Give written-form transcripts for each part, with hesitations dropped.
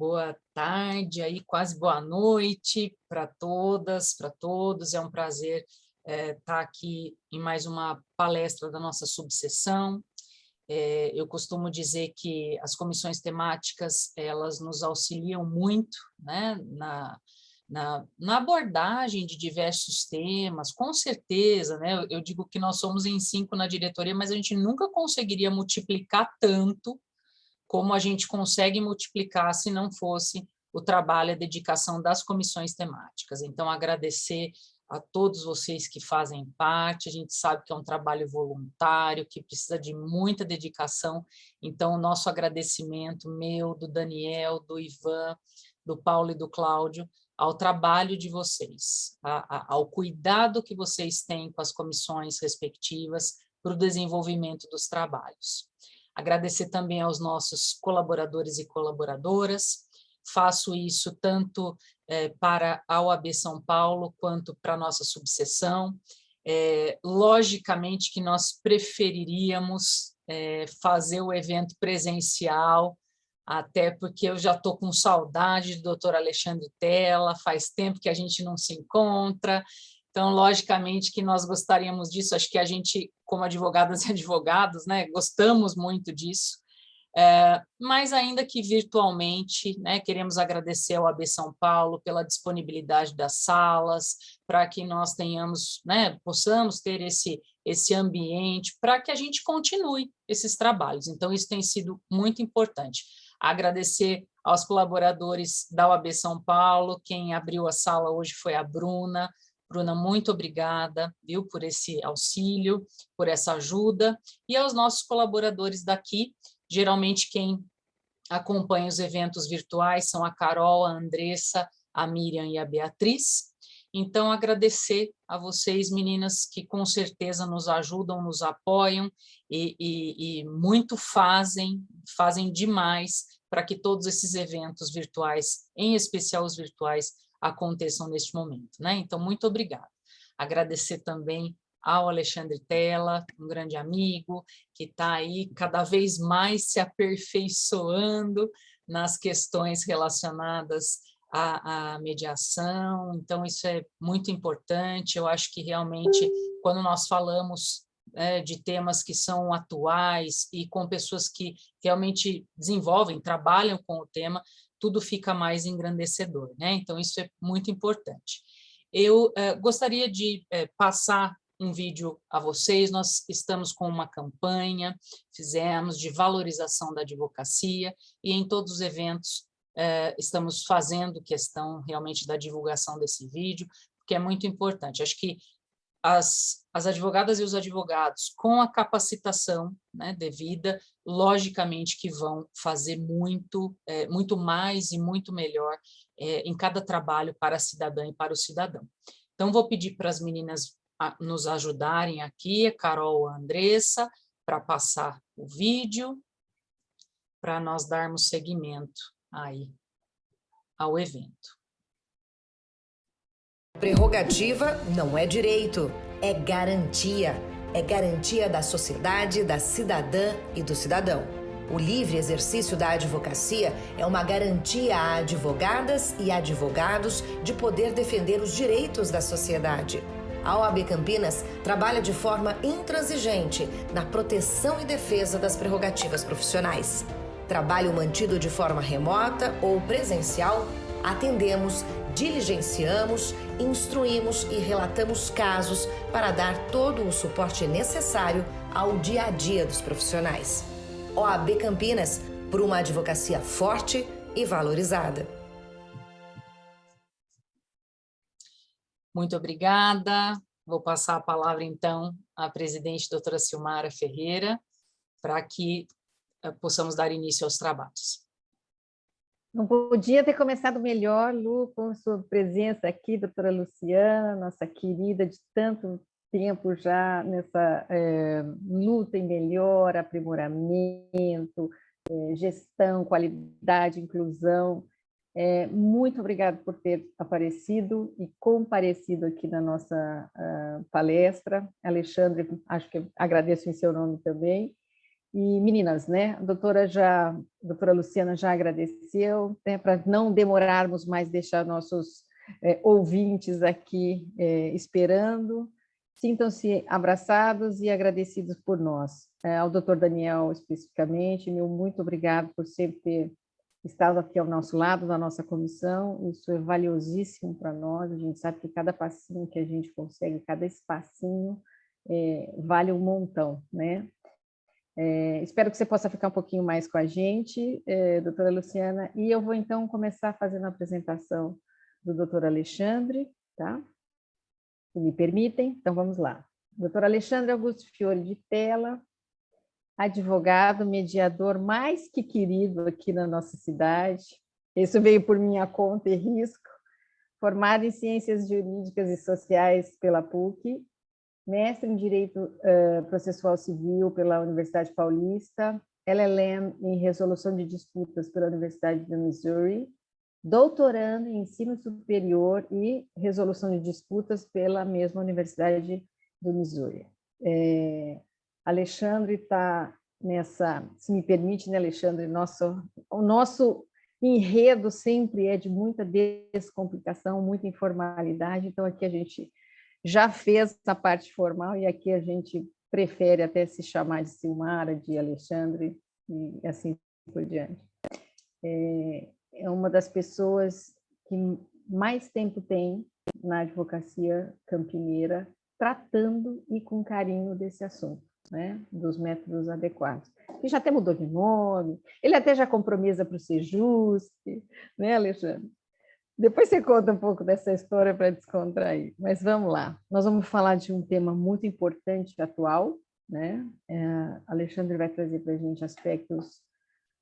boa tarde, aí quase boa noite para todas, para todos. É um prazer estar aqui em mais uma palestra da nossa subseção. Eu costumo dizer que as comissões temáticas, elas nos auxiliam muito, né, na abordagem de diversos temas, com certeza, né? Eu digo que nós somos em 5 na diretoria, mas a gente nunca conseguiria multiplicar tanto como a gente consegue multiplicar se não fosse o trabalho e a dedicação das comissões temáticas. Então, agradecer a todos vocês que fazem parte, a gente sabe que é um trabalho voluntário, que precisa de muita dedicação, então o nosso agradecimento, meu, do Daniel, do Ivan, do Paulo e do Cláudio, ao trabalho de vocês, ao cuidado que vocês têm com as comissões respectivas para o desenvolvimento dos trabalhos. Agradecer também aos nossos colaboradores e colaboradoras. Faço isso tanto para a OAB São Paulo quanto para a nossa subseção. Logicamente que nós preferiríamos fazer o evento presencial, até porque eu já estou com saudade do doutor Alexandre Tella, faz tempo que a gente não se encontra. Então, logicamente que nós gostaríamos disso, acho que a gente, como advogadas e advogados, né, gostamos muito disso, mas ainda que virtualmente, né, queremos agradecer ao AB São Paulo pela disponibilidade das salas, para que nós tenhamos, né, possamos ter esse ambiente, para que a gente continue esses trabalhos. Então, isso tem sido muito importante. Agradecer aos colaboradores da OAB São Paulo, quem abriu a sala hoje foi a Bruna. Bruna, muito obrigada, viu, por esse auxílio, por essa ajuda, e aos nossos colaboradores daqui, geralmente quem acompanha os eventos virtuais são a Carol, a Andressa, a Miriam e a Beatriz. Então, agradecer a vocês, meninas, que com certeza nos ajudam, nos apoiam e muito fazem demais para que todos esses eventos virtuais, em especial os virtuais, aconteçam neste momento, né? Então, muito obrigada. Agradecer também ao Alexandre Tella, um grande amigo, que está aí cada vez mais se aperfeiçoando nas questões relacionadas à mediação. Então, isso é muito importante. Eu acho que realmente, quando nós falamos de temas que são atuais e com pessoas que realmente desenvolvem, trabalham com o tema, tudo fica mais engrandecedor, né? Então, isso é muito importante. Eu gostaria de passar um vídeo a vocês. Nós estamos com uma campanha, fizemos de valorização da advocacia, e em todos os eventos estamos fazendo questão realmente da divulgação desse vídeo, porque é muito importante. Acho que as advogadas e os advogados, com a capacitação, né, devida, logicamente que vão fazer muito mais e muito melhor em cada trabalho para a cidadã e para o cidadão. Então, vou pedir para as meninas nos ajudarem aqui, a Carol, a Andressa, para passar o vídeo, para nós darmos seguimento aí ao evento. Prerrogativa não é direito, é garantia. É garantia da sociedade, da cidadã e do cidadão. O livre exercício da advocacia é uma garantia a advogadas e advogados de poder defender os direitos da sociedade. A OAB Campinas trabalha de forma intransigente na proteção e defesa das prerrogativas profissionais. Trabalho mantido de forma remota ou presencial, atendemos, diligenciamos, instruímos e relatamos casos para dar todo o suporte necessário ao dia a dia dos profissionais. OAB Campinas, por uma advocacia forte e valorizada. Muito obrigada. Vou passar a palavra, então, à presidente doutora Silmara Ferreira, para que possamos dar início aos trabalhos. Não podia ter começado melhor, Lu, com sua presença aqui, doutora Luciana, nossa querida de tanto tempo já nessa luta em melhor, aprimoramento, gestão, qualidade, inclusão. Muito obrigada por ter aparecido e comparecido aqui na nossa palestra. Alexandre, acho que agradeço em seu nome também. E, meninas, né, a doutora Luciana já agradeceu, né, para não demorarmos mais, deixar nossos ouvintes aqui esperando. Sintam-se abraçados e agradecidos por nós. Ao doutor Daniel, especificamente, meu muito obrigado por sempre ter estado aqui ao nosso lado, na nossa comissão. Isso é valiosíssimo para nós. A gente sabe que cada passinho que a gente consegue, cada espacinho, vale um montão, né? Espero que você possa ficar um pouquinho mais com a gente, doutora Luciana, e eu vou então começar fazendo a apresentação do doutor Alexandre, tá? Se me permitem, então vamos lá. Doutor Alexandre Augusto Fiore de Tella, advogado, mediador mais que querido aqui na nossa cidade, isso veio por minha conta e risco, formado em Ciências Jurídicas e Sociais pela PUC, mestre em Direito Processual Civil pela Universidade Paulista, LLM em Resolução de Disputas pela Universidade do Missouri, doutorando em Ensino Superior e Resolução de Disputas pela mesma Universidade do Missouri. Alexandre está nessa, se me permite, né, Alexandre, o nosso enredo sempre é de muita descomplicação, muita informalidade, então aqui a gente já fez a parte formal e aqui a gente prefere até se chamar de Silmara, de Alexandre e assim por diante. É uma das pessoas que mais tempo tem na advocacia campineira tratando e com carinho desse assunto, né, dos métodos adequados. Ele já até mudou de nome, ele até já comprou mesa para o Sejuste, né, Alexandre? Depois você conta um pouco dessa história para descontrair, mas vamos lá. Nós vamos falar de um tema muito importante e atual, né? Alexandre vai trazer para a gente aspectos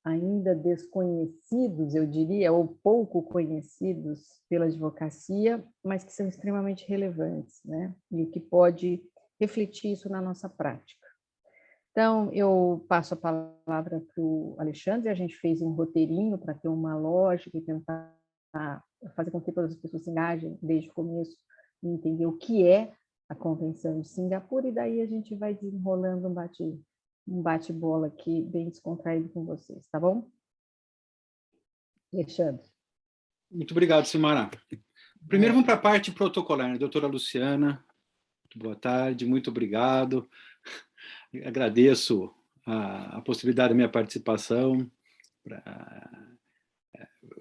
ainda desconhecidos, eu diria, ou pouco conhecidos pela advocacia, mas que são extremamente relevantes, né? E que pode refletir isso na nossa prática. Então, eu passo a palavra para o Alexandre, a gente fez um roteirinho para ter uma lógica e tentar fazer com que todas as pessoas se engajem desde o começo e entender o que é a Convenção de Singapura, e daí a gente vai desenrolando um bate-bola aqui bem descontraído com vocês, tá bom? Alexandre. Muito obrigado, Silmara. Primeiro vamos para a parte protocolar, né? Doutora Luciana, muito boa tarde, muito obrigado. Agradeço a possibilidade da minha participação.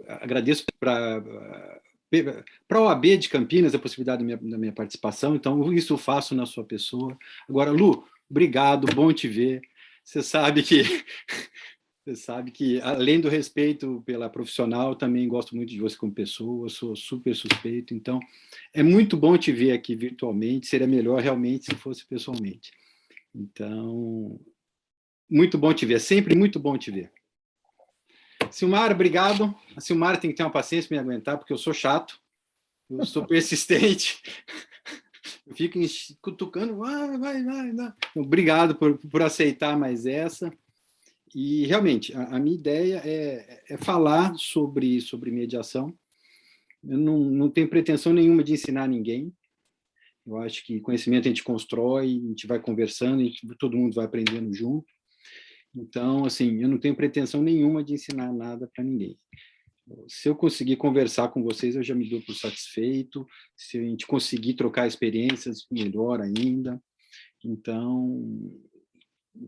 Agradeço para a OAB de Campinas a possibilidade da minha participação, então isso eu faço na sua pessoa. Agora, Lu, obrigado, bom te ver. Você sabe que, além do respeito pela profissional, também gosto muito de você como pessoa, sou super suspeito, então é muito bom te ver aqui virtualmente, seria melhor realmente se fosse pessoalmente. Então, muito bom te ver, sempre muito bom te ver. Silmara, obrigado. A Silmara tem que ter uma paciência para me aguentar, porque eu sou chato, eu sou persistente, eu fico cutucando, vai. Obrigado por aceitar mais essa. E, realmente, a minha ideia é falar sobre mediação. Eu não tenho pretensão nenhuma de ensinar ninguém. Eu acho que conhecimento a gente constrói, a gente vai conversando, todo mundo vai aprendendo junto. Então, assim, eu não tenho pretensão nenhuma de ensinar nada para ninguém. Se eu conseguir conversar com vocês, eu já me dou por satisfeito. Se a gente conseguir trocar experiências, melhor ainda. Então,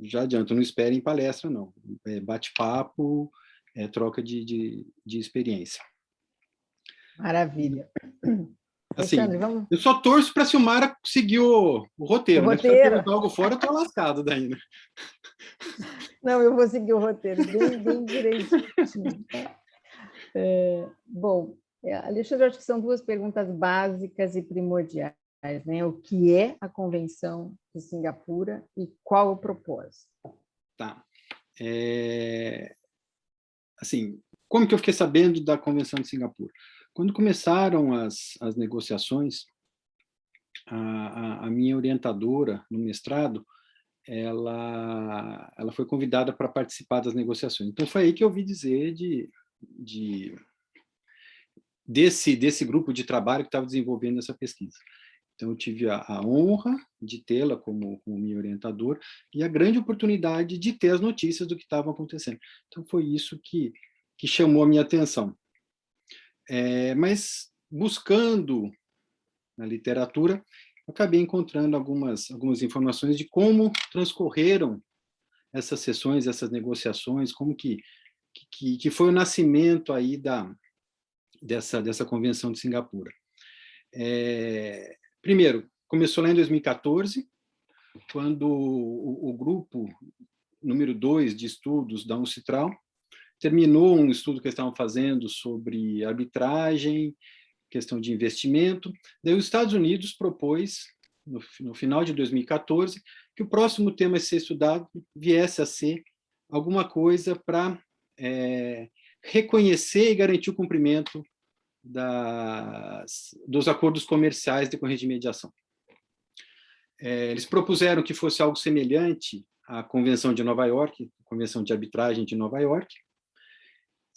já adianto, não esperem palestra, não. É bate-papo, é troca de experiência. Maravilha. Assim, Alexandre, vamos... Eu só torço para a Silmara seguir o roteiro. Né? Se eu perguntar algo fora, eu estou lascado daí, né? Não, eu vou seguir o roteiro bem direitinho. Bom, Alexandre, acho que são duas perguntas básicas e primordiais, né? O que é a Convenção de Singapura e qual o propósito? Tá. Assim, como que eu fiquei sabendo da Convenção de Singapura? Quando começaram as negociações, a minha orientadora no mestrado, ela foi convidada para participar das negociações. Então, foi aí que eu ouvi dizer desse grupo de trabalho que estava desenvolvendo essa pesquisa. Então, eu tive a honra de tê-la como minha orientadora e a grande oportunidade de ter as notícias do que estava acontecendo. Então, foi isso que chamou a minha atenção. Mas, buscando na literatura, eu acabei encontrando algumas informações de como transcorreram essas sessões, essas negociações, como que foi o nascimento aí dessa Convenção de Singapura. Primeiro, começou lá em 2014, quando o grupo número 2 de estudos da Uncitral terminou um estudo que eles estavam fazendo sobre arbitragem, questão de investimento. Daí os Estados Unidos propôs, no final de 2014, que o próximo tema a ser estudado viesse a ser alguma coisa para reconhecer e garantir o cumprimento dos acordos comerciais decorrentes de mediação. Eles propuseram que fosse algo semelhante à Convenção de Nova York, Convenção de Arbitragem de Nova York,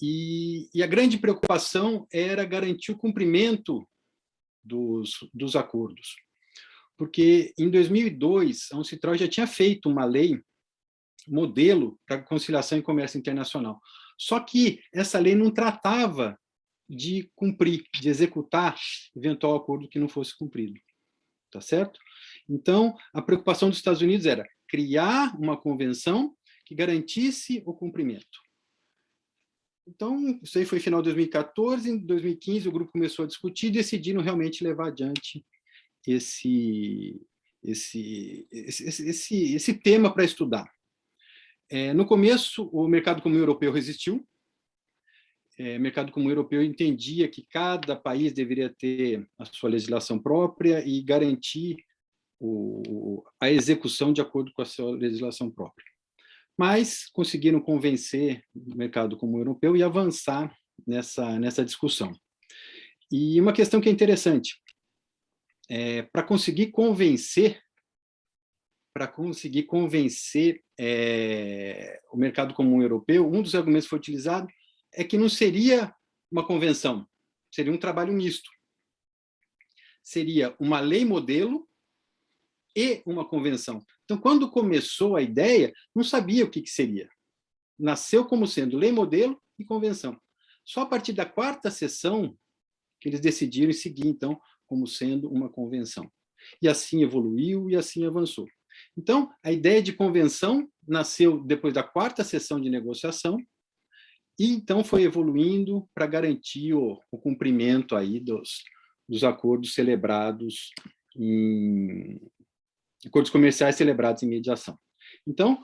e a grande preocupação era garantir o cumprimento dos acordos. Porque, em 2002, a Uncitral já tinha feito uma lei modelo para conciliação e comércio internacional. Só que essa lei não tratava de cumprir, de executar eventual acordo que não fosse cumprido. Tá certo? Então, a preocupação dos Estados Unidos era criar uma convenção que garantisse o cumprimento. Então, isso aí foi final de 2014, em 2015 o grupo começou a discutir e decidiram realmente levar adiante esse tema para estudar. No começo, o mercado comum europeu resistiu. O mercado comum europeu entendia que cada país deveria ter a sua legislação própria e garantir a execução de acordo com a sua legislação própria. Mas conseguiram convencer o mercado comum europeu e avançar nessa discussão. E uma questão que é interessante, para conseguir convencer o mercado comum europeu, um dos argumentos que foi utilizado é que não seria uma convenção, seria um trabalho misto. Seria uma lei modelo e uma convenção. Então, quando começou a ideia, não sabia o que seria. Nasceu como sendo lei modelo e convenção. Só a partir da 4ª sessão que eles decidiram seguir, então, como sendo uma convenção. E assim evoluiu e assim avançou. Então, a ideia de convenção nasceu depois da 4ª sessão de negociação e, então, foi evoluindo para garantir o cumprimento aí dos acordos celebrados acordos comerciais celebrados em mediação. Então,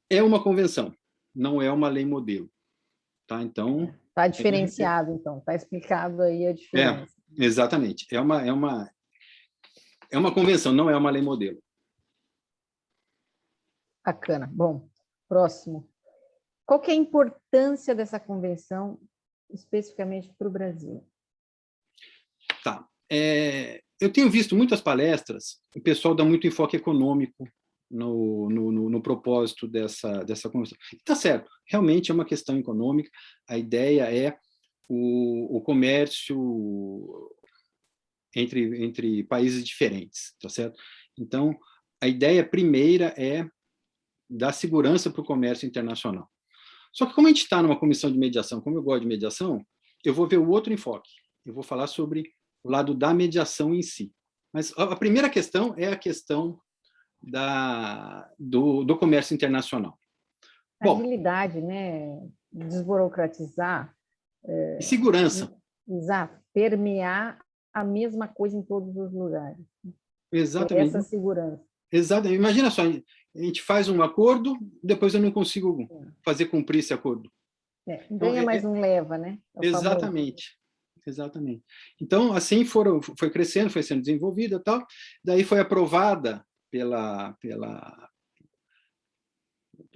é uma convenção, não é uma lei modelo. Tá? Então, está diferenciado, então, está explicado aí a diferença. Exatamente. É uma convenção, não é uma lei modelo. Bacana. Bom, próximo. Qual que é a importância dessa convenção, especificamente para o Brasil? Tá. Eu tenho visto muitas palestras, o pessoal dá muito enfoque econômico no propósito dessa convenção. Está certo, realmente é uma questão econômica, a ideia é o comércio entre países diferentes, tá certo? Então, a ideia primeira é dar segurança para o comércio internacional. Só que como a gente está numa comissão de mediação, como eu gosto de mediação, eu vou ver o outro enfoque, eu vou falar sobre o lado da mediação em si. Mas a primeira questão é a questão do comércio internacional. Agilidade, né? Desburocratizar. E segurança. Exato. Permear a mesma coisa em todos os lugares. Exatamente. Essa segurança. Exatamente. Imagina só, a gente faz um acordo, depois eu não consigo fazer cumprir esse acordo. Ganha, mas não leva, né? Exatamente. Exatamente. Então, assim foi crescendo, foi sendo desenvolvida e tal. Daí foi aprovada pela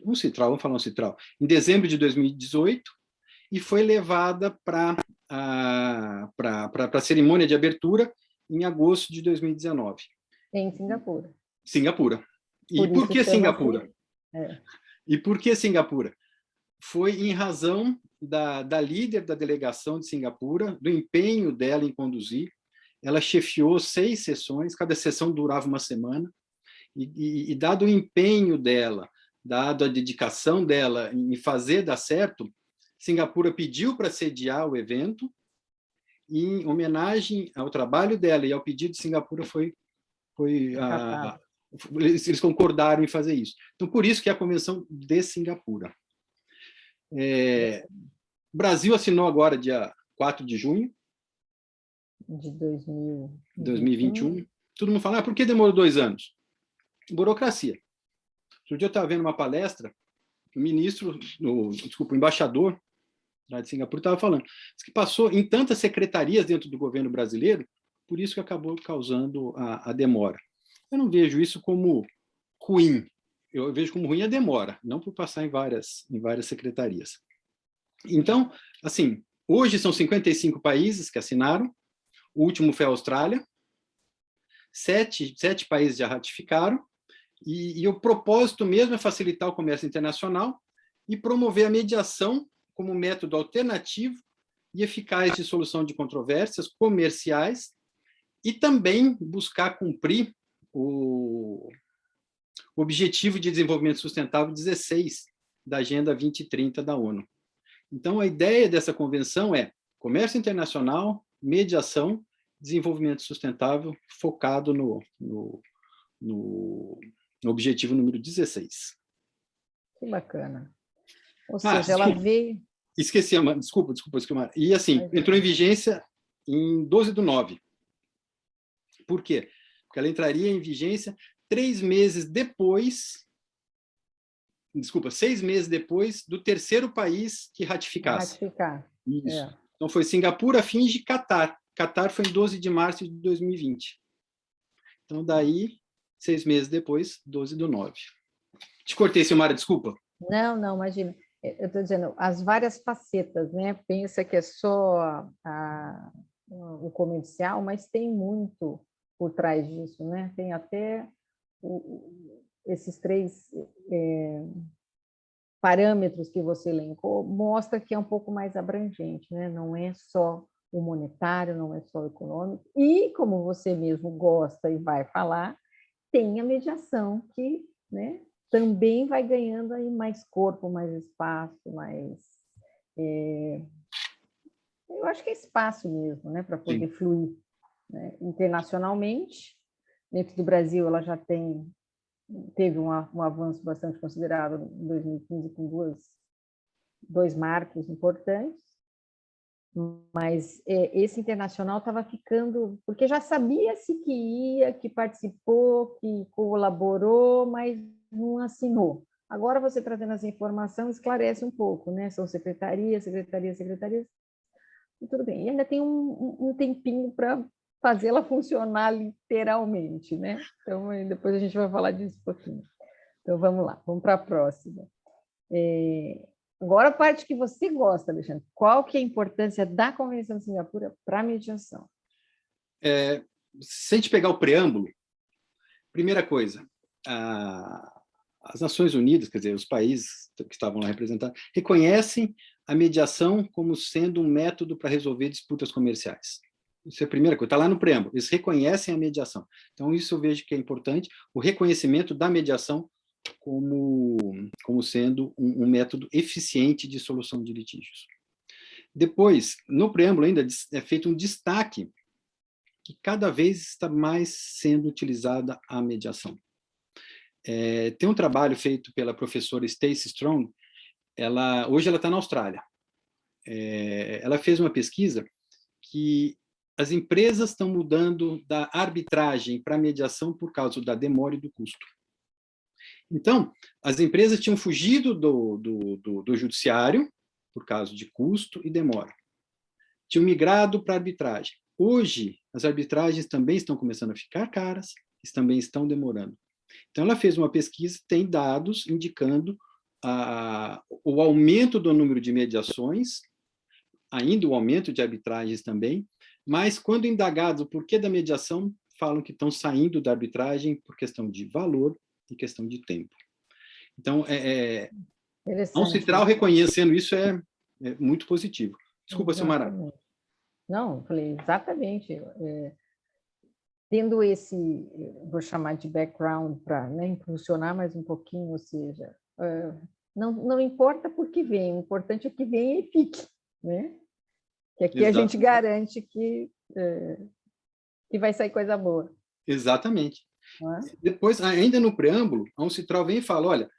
Uncitral, vamos falar Uncitral, em dezembro de 2018, e foi levada para a cerimônia de abertura em agosto de 2019. Em Singapura. Singapura. E por que Singapura? E por que Singapura? Foi em razão da líder da delegação de Singapura, do empenho dela em conduzir. ela chefiou 6 sessões, cada sessão durava uma semana, e dado o empenho dela, dado a dedicação dela em fazer dar certo, Singapura pediu para sediar o evento, e em homenagem ao trabalho dela e ao pedido de Singapura eles concordaram em fazer isso. Então, por isso que é a Convenção de Singapura. O Brasil assinou agora, dia 4 de junho de 2021. Todo mundo fala, por que demorou 2 anos? Burocracia. Outro dia eu estava vendo uma palestra, o embaixador lá de Singapura estava falando, que passou em tantas secretarias dentro do governo brasileiro, por isso que acabou causando a demora. Eu não vejo isso como ruim, eu vejo como ruim a demora, não por passar em várias secretarias. Então, assim, hoje são 55 países que assinaram, o último foi a Austrália, 7 países já ratificaram, e o propósito mesmo é facilitar o comércio internacional e promover a mediação como método alternativo e eficaz de solução de controvérsias comerciais e também buscar cumprir o Objetivo de Desenvolvimento Sustentável 16 da Agenda 2030 da ONU. Então, a ideia dessa convenção é comércio internacional, mediação, desenvolvimento sustentável, focado no objetivo número 16. Que bacana. Ou seja, ela veio... Esqueci, desculpa, Esquimara. E assim, entrou em vigência em 12/9. Por quê? Porque ela entraria em vigência 6 meses depois do terceiro país que ratificasse. Isso. Então, foi Singapura, fins de Catar. Catar foi em 12 de março de 2020. Então, daí, 6 meses depois, 12/9. Te cortei, Silmara, desculpa. Não, imagina. Eu estou dizendo, as várias facetas, né? Pensa que é só o comercial, mas tem muito por trás disso, né? Tem até esses 3 parâmetros que você elencou, mostra que é um pouco mais abrangente, né? Não é só o monetário, não é só o econômico, e como você mesmo gosta e vai falar, tem a mediação que, né, também vai ganhando aí mais corpo, mais espaço, mais... eu acho que é espaço mesmo, né, para poder fluir, né? Internacionalmente. Dentro do Brasil, ela já teve um avanço bastante considerável em 2015, com dois marcos importantes, mas esse internacional estava ficando, porque já sabia-se que ia, que participou, que colaborou, mas não assinou. Agora você trazendo essa informação esclarece um pouco, né? São secretarias, e tudo bem. E ainda tem um tempinho para fazê-la funcionar literalmente, né? Então, depois a gente vai falar disso um pouquinho. Então, vamos lá, vamos para a próxima. Agora, a parte que você gosta, Alexandre, qual que é a importância da Convenção de Singapura para a mediação? Se a gente pegar o preâmbulo, primeira coisa, as Nações Unidas, quer dizer, os países que estavam lá representados, reconhecem a mediação como sendo um método para resolver disputas comerciais. Isso é a primeira coisa, está lá no preâmbulo, eles reconhecem a mediação. Então, isso eu vejo que é importante, o reconhecimento da mediação como sendo um método eficiente de solução de litígios. Depois, no preâmbulo ainda é feito um destaque que cada vez está mais sendo utilizada a mediação. Tem um trabalho feito pela professora Stacey Strong, hoje ela está na Austrália. Ela fez uma pesquisa que as empresas estão mudando da arbitragem para a mediação por causa da demora e do custo. Então, as empresas tinham fugido do judiciário por causa de custo e demora. Tinham migrado para a arbitragem. Hoje, as arbitragens também estão começando a ficar caras, também estão demorando. Então, ela fez uma pesquisa, tem dados indicando o aumento do número de mediações, ainda o aumento de arbitragens também, mas quando indagados o porquê da mediação, falam que estão saindo da arbitragem por questão de valor e questão de tempo. Então, a Uncitral reconhecendo isso é muito positivo. Desculpa, Silmara. Não, falei exatamente. tendo esse, vou chamar de background para, né, impulsionar mais um pouquinho, ou seja, não importa por que vem, o importante é que venha e fique, né? Que aqui a gente garante que vai sair coisa boa. Exatamente. Não é? Depois, ainda no preâmbulo, a Uncitral vem e fala, olha,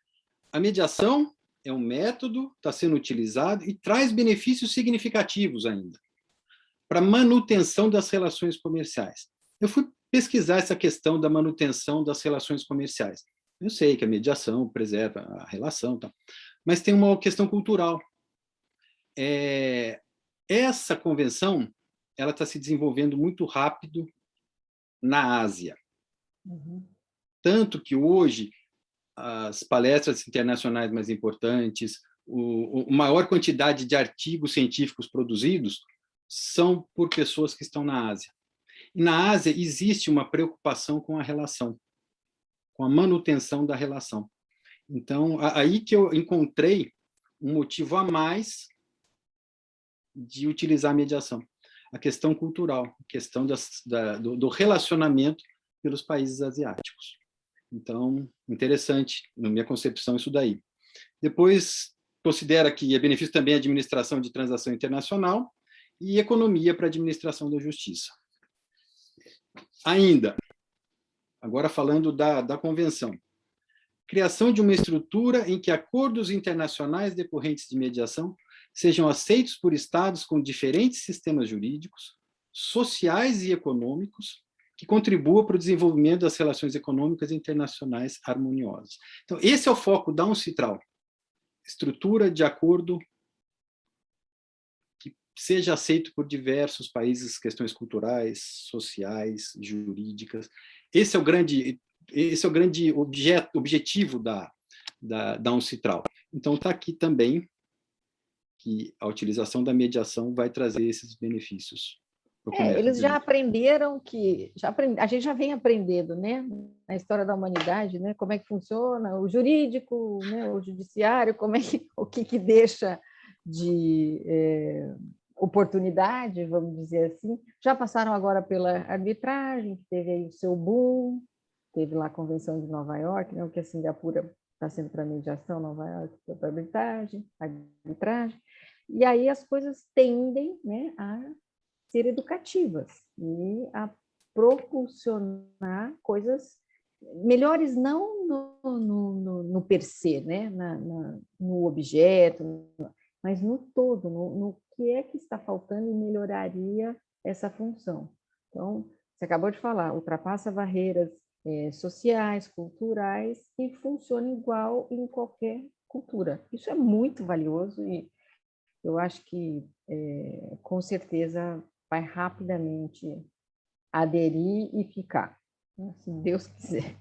a mediação é um método, está sendo utilizado e traz benefícios significativos ainda para a manutenção das relações comerciais. Eu fui pesquisar essa questão da manutenção das relações comerciais. Eu sei que a mediação preserva a relação, tá? Mas tem uma questão cultural. Essa convenção ela está se desenvolvendo muito rápido na Ásia. Uhum. Tanto que hoje as palestras internacionais mais importantes, a maior quantidade de artigos científicos produzidos são por pessoas que estão na Ásia. E na Ásia existe uma preocupação com a relação, com a manutenção da relação. Então, aí que eu encontrei um motivo a mais de utilizar a mediação. A questão cultural, a questão do relacionamento pelos países asiáticos. Então, interessante, na minha concepção, isso daí. Depois, considera que é benefício também a administração de transação internacional e economia para a administração da justiça. Ainda, agora falando da convenção, criação de uma estrutura em que acordos internacionais decorrentes de mediação sejam aceitos por estados com diferentes sistemas jurídicos, sociais e econômicos, que contribua para o desenvolvimento das relações econômicas internacionais harmoniosas. Então, esse é o foco da Uncitral. Estrutura de acordo que seja aceito por diversos países, questões culturais, sociais, jurídicas. Esse é o grande objetivo da Uncitral. Então, está aqui também que a utilização da mediação vai trazer esses benefícios. Eles já aprenderam a gente já vem aprendendo, né, na história da humanidade, né, como é que funciona o jurídico, né, o judiciário, o que deixa de oportunidade, vamos dizer assim. Já passaram agora pela arbitragem, que teve aí o seu boom, teve lá a Convenção de Nova York, né, o que a Singapura está sendo para mediação, Nova York foi para arbitragem, e aí as coisas tendem, né, a ser educativas e a propulsionar coisas melhores, não no per se, né? No objeto, mas no todo, no que é que está faltando e melhoraria essa função. Então, você acabou de falar, ultrapassa barreiras sociais, culturais e funciona igual em qualquer cultura. Isso é muito valioso e eu acho que, com certeza, vai rapidamente aderir e ficar, se Deus quiser.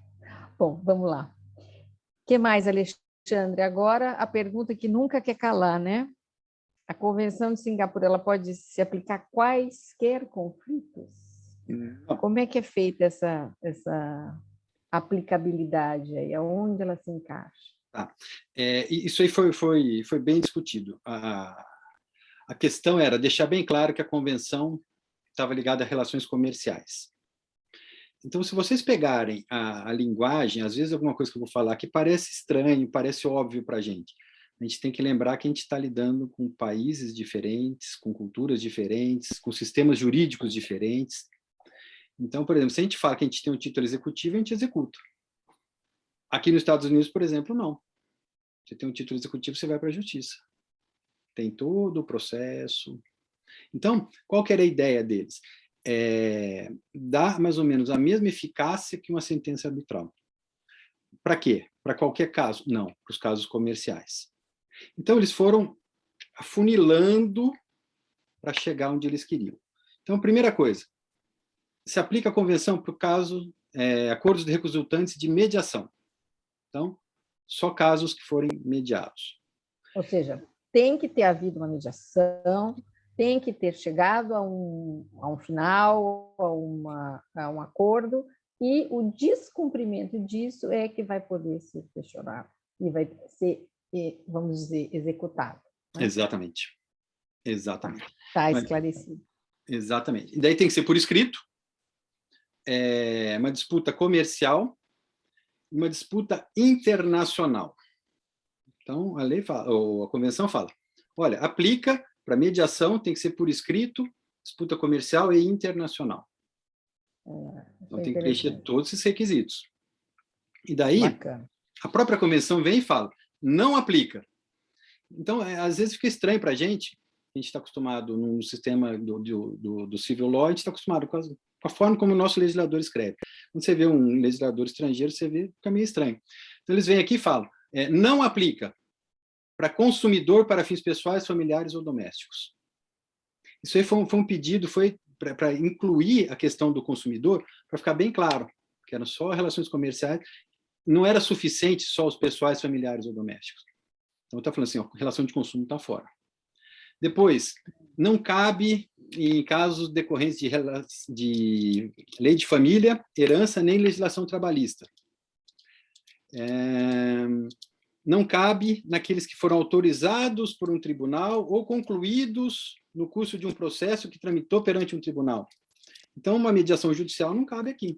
Bom, vamos lá. O que mais, Alexandre? Agora, a pergunta que nunca quer calar, né? A Convenção de Singapura, ela pode se aplicar a quaisquer conflitos? Como é que é feita essa aplicabilidade aí? Aonde ela se encaixa? Isso aí foi bem discutido. A questão era deixar bem claro que a convenção estava ligada a relações comerciais. Então, se vocês pegarem a linguagem, às vezes alguma coisa que eu vou falar que parece estranho, parece óbvio para a gente tem que lembrar que a gente está lidando com países diferentes, com culturas diferentes, com sistemas jurídicos diferentes. Então, por exemplo, se a gente fala que a gente tem um título executivo, a gente executa. Aqui nos Estados Unidos, por exemplo, não. Você tem um título executivo, você vai para a justiça. Tem todo o processo. Então, qual que era a ideia deles? Dar mais ou menos a mesma eficácia que uma sentença arbitral. Para quê? Para qualquer caso? Não, para os casos comerciais. Então, eles foram afunilando para chegar onde eles queriam. Então, primeira coisa, se aplica a convenção para o caso, acordos de resultantes de mediação. Então, só casos que forem mediados. Ou seja, tem que ter havido uma mediação, tem que ter chegado a um final, a um acordo, e o descumprimento disso é que vai poder ser questionado e vai ser, vamos dizer, executado. Né? Exatamente. Exatamente. Está esclarecido. Exatamente. E daí tem que ser por escrito, uma disputa comercial, uma disputa internacional. Então, a lei fala, ou a convenção fala, olha, aplica para mediação, tem que ser por escrito, disputa comercial e internacional. Então, tem que preencher todos esses requisitos. E daí, Bacana. a própria convenção vem e fala, não aplica. Então, às vezes fica estranho para a gente está acostumado no sistema do civil law, a gente está acostumado com a forma como o nosso legislador escreve. Quando você vê um legislador estrangeiro, você vê, fica meio estranho. Então, eles vêm aqui e falam, não aplica para consumidor para fins pessoais, familiares ou domésticos. Isso aí foi um pedido, foi para incluir a questão do consumidor, para ficar bem claro, que eram só relações comerciais, não era suficiente só os pessoais, familiares ou domésticos. Então, está falando assim, ó, relação de consumo está fora. Depois, não cabe em casos decorrentes de lei de família, herança, nem legislação trabalhista. Não cabe naqueles que foram autorizados por um tribunal ou concluídos no curso de um processo que tramitou perante um tribunal. Então, uma mediação judicial não cabe aqui.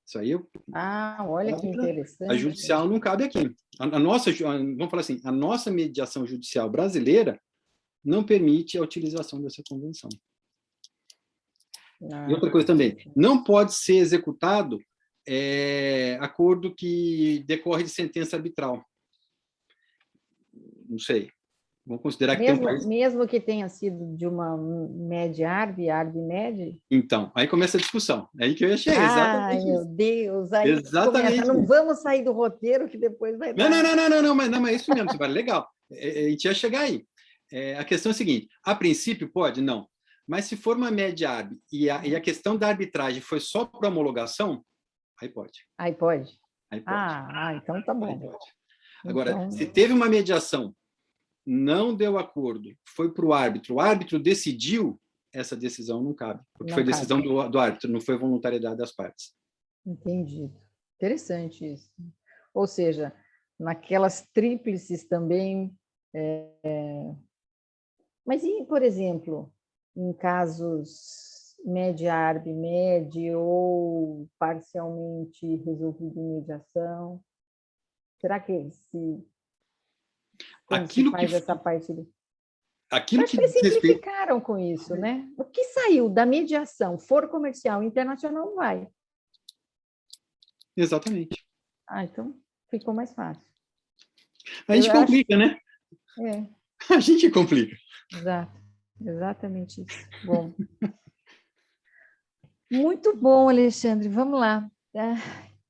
Isso aí olha que interessante. A judicial não cabe aqui. Vamos falar assim, a nossa mediação judicial brasileira não permite a utilização dessa convenção. E outra coisa também, não pode ser executado acordo que decorre de sentença arbitral. Não sei. Vamos considerar que tem um país... Mesmo que tenha sido de uma MED-ARB, ARB-MED? Então, aí começa a discussão. É aí que eu ia chegar, exatamente. Ai, meu Deus, aí exatamente. Começa, não vamos sair do roteiro que depois vai dar... Não, mas é isso mesmo, legal. A gente ia chegar aí. A questão é a seguinte, a princípio pode? Não. Mas se for uma MED-ARB e a questão da arbitragem foi só para homologação, aí pode. Aí pode? Aí pode. Então tá bom. Agora, então... se teve uma mediação, não deu acordo, foi para o árbitro decidiu, essa decisão não cabe, porque não foi decisão do árbitro, não foi voluntariedade das partes. Entendido. Interessante isso. Ou seja, naquelas tríplices também... Mas, e, por exemplo, em casos MED-ARB, MED ou parcialmente resolvido em mediação, será que se faz essa parte... Aquilo que eles simplificaram com isso, né? O que saiu da mediação, for comercial, internacional, vai. Exatamente. Então ficou mais fácil. A gente complica, né? A gente complica. Exato, exatamente isso. Bom. Muito bom, Alexandre. Vamos lá.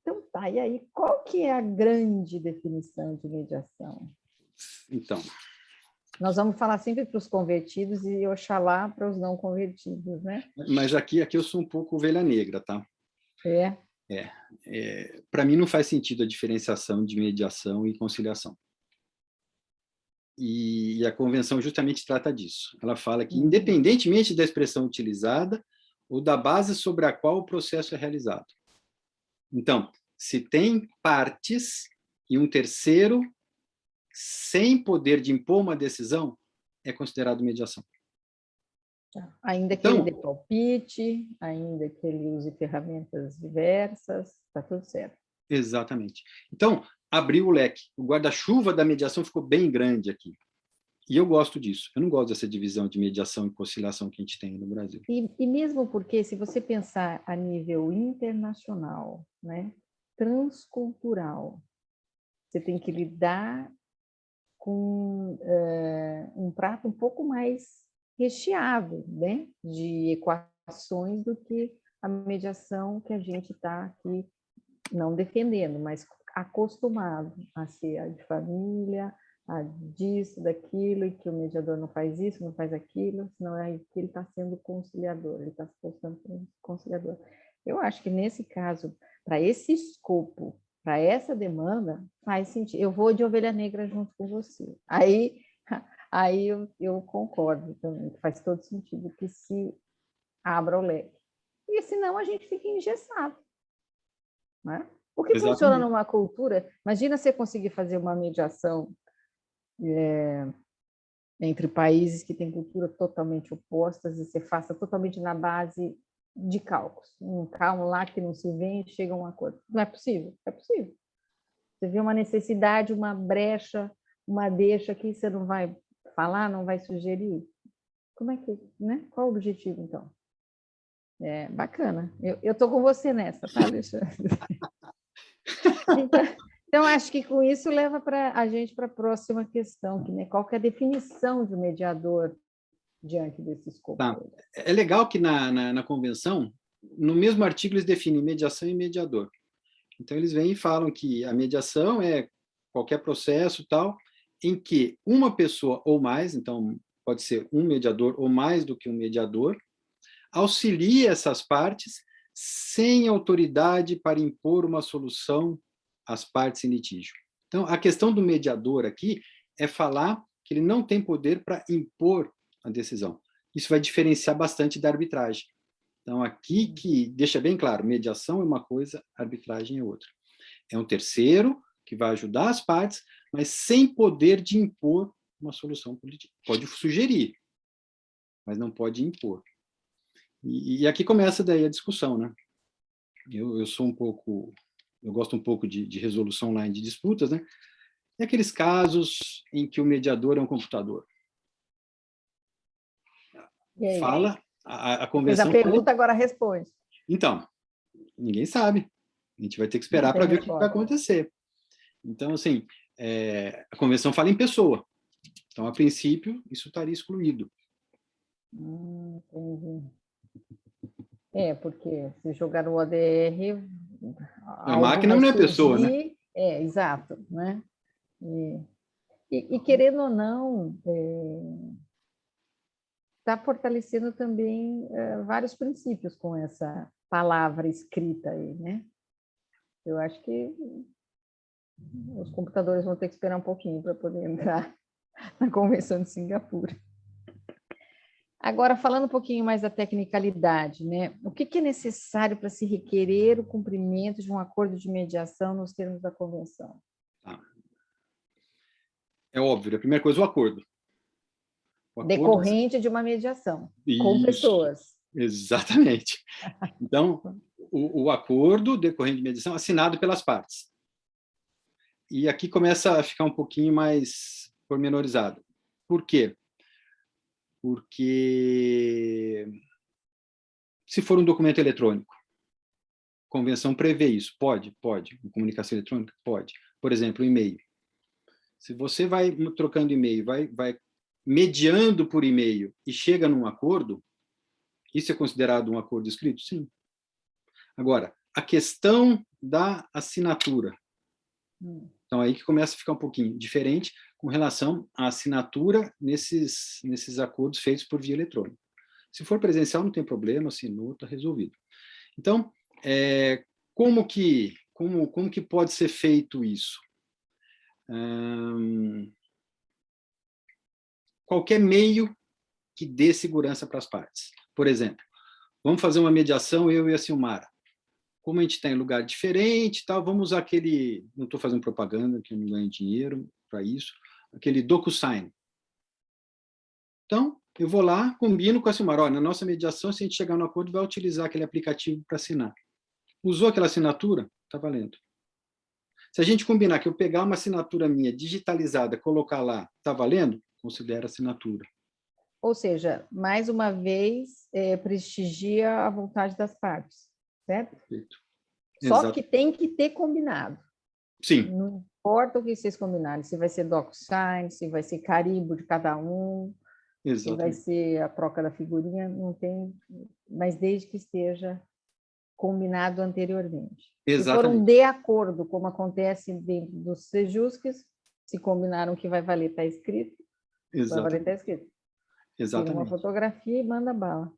Então tá, e aí, qual que é a grande definição de mediação? Então... Nós vamos falar sempre para os convertidos e Oxalá para os não convertidos, né? Mas aqui eu sou um pouco ovelha negra, tá? Para mim não faz sentido a diferenciação de mediação e conciliação. E a convenção justamente trata disso. Ela fala que, independentemente da expressão utilizada ou da base sobre a qual o processo é realizado. Então, se tem partes e um terceiro sem poder de impor uma decisão, é considerado mediação. Ainda que ele dê palpite, ainda que ele use ferramentas diversas, está tudo certo. Exatamente. Então, abriu o leque. O guarda-chuva da mediação ficou bem grande aqui. E eu gosto disso. Eu não gosto dessa divisão de mediação e conciliação que a gente tem no Brasil. E mesmo porque, se você pensar a nível internacional, né, transcultural, você tem que lidar com um prato um pouco mais recheado, né, de equações do que a mediação que a gente está aqui não defendendo, mas acostumado a ser a de família, a disso, daquilo, e que o mediador não faz isso, não faz aquilo, senão é que ele está sendo conciliador, ele está se postando como conciliador. Eu acho que nesse caso, para esse escopo, para essa demanda, faz sentido. Eu vou de ovelha negra junto com você. Aí eu concordo também, que faz todo sentido que se abra o leque. E senão a gente fica engessado. Né? O que funciona numa cultura... Imagina você conseguir fazer uma mediação entre países que têm culturas totalmente opostas e você faça totalmente na base de cálculos. Um cálculo lá que não se vê, chega a um acordo. Não é possível? É possível. Você vê uma necessidade, uma brecha, uma deixa que você não vai falar, não vai sugerir. Como é que, né? Qual o objetivo, então? É bacana. Eu estou com você nessa, tá, Alexandre? Então, acho que com isso leva a gente para a próxima questão, que, né, qual que é a definição de mediador diante desse escopo? Tá. É legal que na convenção, no mesmo artigo, eles definem mediação e mediador. Então, eles vêm e falam que a mediação é qualquer processo tal, em que uma pessoa ou mais, então pode ser um mediador ou mais do que um mediador, auxilia essas partes sem autoridade para impor uma solução às partes em litígio. Então, a questão do mediador aqui é falar que ele não tem poder para impor a decisão. Isso vai diferenciar bastante da arbitragem. Então, aqui que deixa bem claro, mediação é uma coisa, arbitragem é outra. É um terceiro que vai ajudar as partes, mas sem poder de impor uma solução política. Pode sugerir, mas não pode impor. E aqui começa daí a discussão, né? Eu sou um pouco, eu gosto um pouco de resolução online de disputas, né? E aqueles casos em que o mediador é um computador. Fala, a convenção... Fez a pergunta, agora responde. Então, ninguém sabe. A gente vai ter que esperar para ver o que vai acontecer. Então, assim, a convenção fala em pessoa. Então, a princípio, isso estaria excluído. Entendi. Porque se jogar no ODR... A máquina não é pessoa, né? Exato. Né? E querendo ou não, está fortalecendo também vários princípios com essa palavra escrita aí, né? Eu acho que os computadores vão ter que esperar um pouquinho para poder entrar na Convenção de Singapura. Agora, falando um pouquinho mais da tecnicalidade, né? O que é necessário para se requerer o cumprimento de um acordo de mediação nos termos da Convenção? É óbvio, a primeira coisa, o acordo. Decorrente de uma mediação, com pessoas. Exatamente. Então, o acordo decorrente de mediação assinado pelas partes. E aqui começa a ficar um pouquinho mais pormenorizado. Por quê? Porque se for um documento eletrônico, a convenção prevê isso. Pode. Comunicação eletrônica? Pode. Por exemplo, o e-mail. Se você vai trocando e-mail, vai mediando por e-mail e chega num acordo, isso é considerado um acordo escrito? Sim. Agora, a questão da assinatura. Então, aí que começa a ficar um pouquinho diferente com relação à assinatura nesses acordos feitos por via eletrônica. Se for presencial, não tem problema, assinou, está resolvido. Então, como que pode ser feito isso? Qualquer meio que dê segurança para as partes. Por exemplo, vamos fazer uma mediação, eu e a Silmara. Como a gente está em lugar diferente, tal, vamos usar aquele, não estou fazendo propaganda, que eu não ganho dinheiro para isso, aquele DocuSign. Então, eu vou lá, combino com a Silmara, olha, na nossa mediação, se a gente chegar no acordo, vai utilizar aquele aplicativo para assinar. Usou aquela assinatura? Está valendo. Se a gente combinar que eu pegar uma assinatura minha digitalizada, colocar lá, está valendo? Considera assinatura. Ou seja, mais uma vez, prestigia a vontade das partes, certo? Perfeito. Só Exato. que tem que ter combinado. Sim. Não importa o que vocês combinarem, se vai ser DocuSign, se vai ser carimbo de cada um, se vai ser a troca da figurinha, não tem, mas desde que esteja combinado anteriormente. Exatamente. Se for um de acordo, como acontece dentro dos sejusques, se combinaram que vai valer, está escrito, vai valer, está escrito. Exatamente. Tira uma fotografia e manda bala.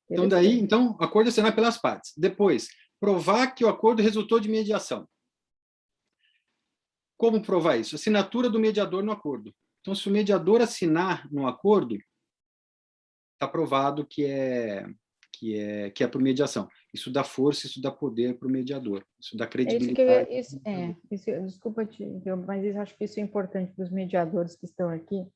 Então, acordo assinado pelas partes. Depois, provar que o acordo resultou de mediação. Como provar isso? Assinatura do mediador no acordo. Então, se o mediador assinar no acordo, está provado que é por mediação. Isso dá força, isso dá poder para o mediador. Isso dá credibilidade. Desculpa te interromper, mas acho que isso é importante para os mediadores que estão aqui.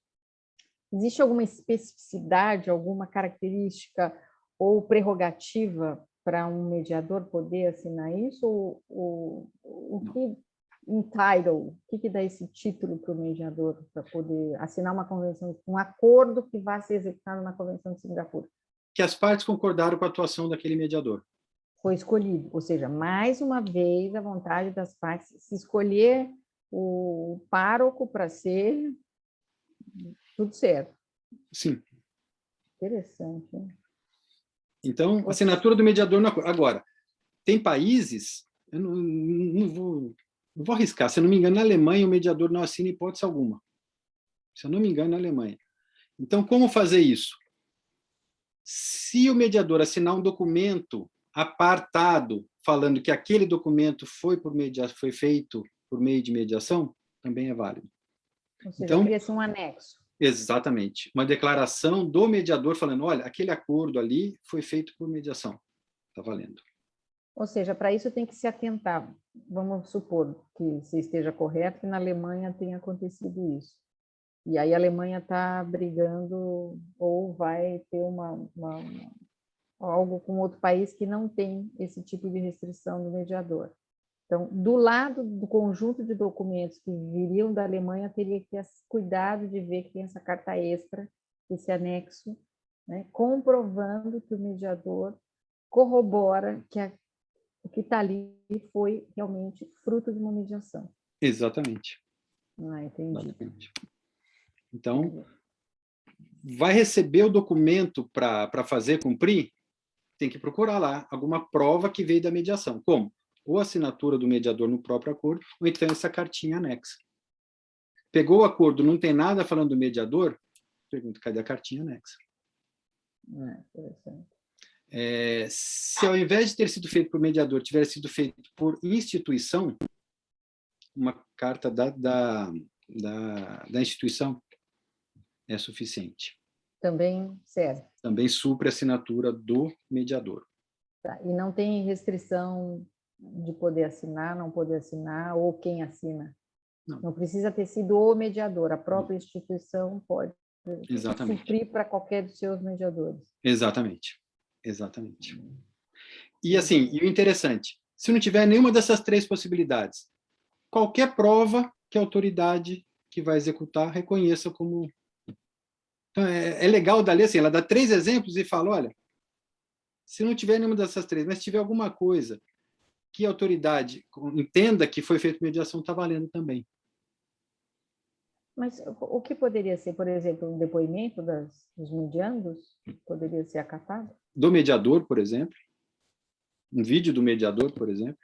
Existe alguma especificidade, alguma característica ou prerrogativa para um mediador poder assinar isso? Ou o que entitle, o que dá esse título para o mediador para poder assinar uma convenção, um acordo que vai ser executado na Convenção de Singapura? Que as partes concordaram com a atuação daquele mediador. Foi escolhido, ou seja, mais uma vez a vontade das partes, se escolher o pároco para ser, tudo certo. Sim. Interessante, hein? Então, assinatura do mediador no acordo. Agora, tem países, eu não vou arriscar, se eu não me engano, na Alemanha o mediador não assina hipótese alguma. Se eu não me engano, na Alemanha. Então, como fazer isso? Se o mediador assinar um documento apartado, falando que aquele documento foi feito por meio de mediação, também é válido. Ou seja, Então, cria-se um anexo. Exatamente. Uma declaração do mediador falando, olha, aquele acordo ali foi feito por mediação. Está valendo. Ou seja, para isso tem que se atentar. Vamos supor que se esteja correto que na Alemanha tenha acontecido isso. E aí a Alemanha está brigando ou vai ter algo com outro país que não tem esse tipo de restrição do mediador. Então, do lado do conjunto de documentos que viriam da Alemanha, teria que ter cuidado de ver que tem essa carta extra, esse anexo, né, comprovando que o mediador corrobora que o que está ali foi realmente fruto de uma mediação. Exatamente. Entendi. Exatamente. Então, vai receber o documento para fazer cumprir, tem que procurar lá alguma prova que veio da mediação. Como? Ou a assinatura do mediador no próprio acordo, ou então essa cartinha anexa. Pegou o acordo, não tem nada falando do mediador, pergunta, cadê a cartinha anexa? Interessante. Se ao invés de ter sido feito por mediador, tivesse sido feito por instituição, uma carta da instituição é suficiente. Também serve. Também supre a assinatura do mediador. Tá. E não tem restrição de poder assinar, não poder assinar, ou quem assina? Não precisa ter sido o mediador, a própria instituição pode suprir para qualquer dos seus mediadores. Exatamente. Exatamente. E assim, e o interessante, se não tiver nenhuma dessas três possibilidades, qualquer prova que a autoridade que vai executar reconheça como... Então, é legal da lei, assim, ela dá 3 exemplos e fala, olha, se não tiver nenhuma dessas 3, mas se tiver alguma coisa que a autoridade entenda que foi feita mediação, está valendo também. Mas o que poderia ser, por exemplo, um depoimento dos mediandos? Poderia ser acatado? Do mediador, por exemplo. Um vídeo do mediador, por exemplo.